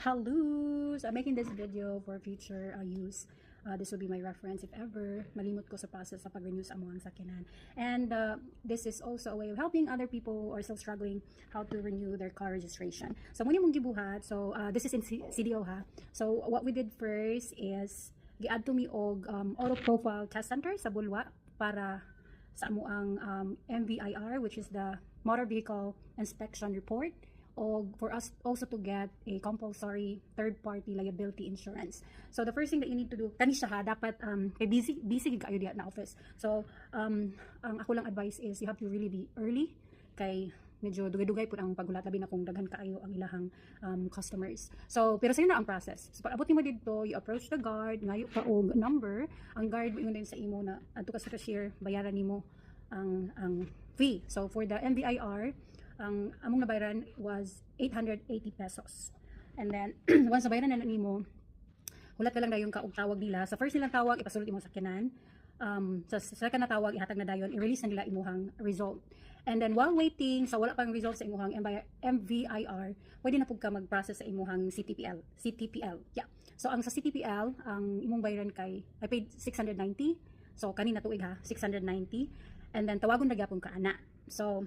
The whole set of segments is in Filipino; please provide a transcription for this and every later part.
Hello! So I'm making this video for future use. This will be my reference if ever malimot ko sa process sa pag-renew sa among sakyanan. And this is also a way of helping other people who are still struggling how to renew their car registration. So muna mong gibuhat. So this is in CDO ha. So what we did first is gi-add to me og auto profile test center sa Bulwa para sa amuang MVIR, which is the Motor Vehicle Inspection Report, or for us also to get a compulsory third-party liability insurance. So the first thing that you need to do, kani siya ha, dapat kay busy kayo diya na office. So ang ako lang advice is you have to really be early kay medyo dugay-dugay po ang pagulat labi na kung daghan kaayo ang ilahang customers. So pero sa'yo na ang process. So pag abot nimo dito, you approach the guard, ngayo ka og number, ang guard mo din sa imo na adto ka sa cashier, bayaran nimo ang fee. So for the MVIR, ang among nabayaran was 880 pesos. And then once nabayaran na nimo, hulat ka lang dayon ka og tawag nila. Sa first nilang tawag ipasulod imong sakyanan. Sa second na tawag ihatag na dayon, i-release na nila imong result. And then while waiting sa wala pang result sa imong MVIR, pwede na pud ka mag-process sa imong CTPL. Yeah. So ang sa CTPL, ang imong bayaran kay I paid 690. So kanina tuig ha, 690. And then tawagon na gyapon ka ana. So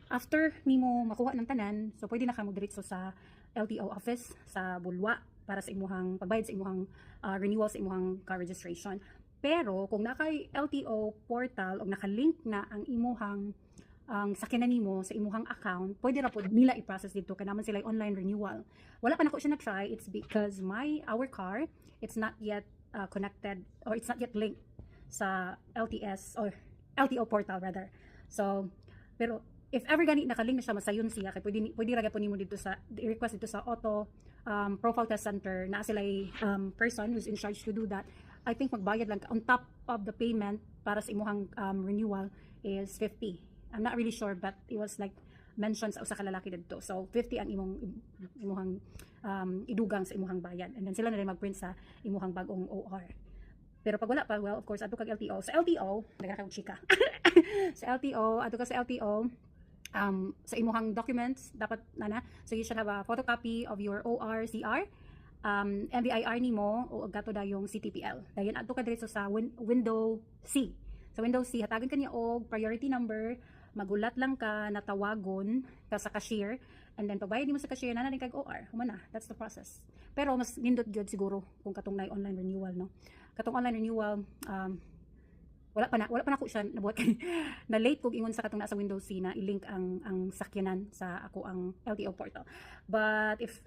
after nimo makuha ng tanan, so pwede na ka magdiretso sa LTO office sa Bulwa para sa imuhang pagbayad sa imuhang renewal sa imuhang car registration. Pero kung nakay LTO portal o nakalink na ang imuhang sakyanan nimo sa imuhang account, pwede ra pod nila i-process dito kay naman sila online renewal. Wala pa nako siya na-try, it's because our car, it's not yet connected or it's not yet linked sa LTS or LTO portal rather. So pero if ever gani nakalink na siya, masayon siya kay pwede ra gyapon nimo dito sa request dito sa auto profile test center na sila person who's in charge to do that. I think magbayad lang on top of the payment para sa imuhang renewal is 50. I'm not really sure but it was like mentioned sa usa ka lalaki dito. So 50 ang imuhang idugang sa imuhang bayad. And then sila na rin mag-print sa imuhang bagong OR. Pero pag wala pa, well, of course, ato kag LTO. Sa LTO, nagkakang chika. Sa LTO, ato ka sa LTO, sa imuhang documents, dapat, so you should have a photocopy of your OR, CR, MVIR nimo, o gato da yung CTPL. Dayon, ato ka diretso sa window C. Sa window C, hatagan ka niya og priority number, magulat lang ka, natawagon ka sa cashier, and then pagbayad mo sa cashier, nananin kag OR. Humana, that's the process. Pero mas nindot gyud siguro kung katong na online renewal, no? Katong online renewal, wala pa na ko siya nabuhat kay na late kog ingon sa katong nasa Windows C na i-link ang sakyanan sa ako ang LTO portal. But if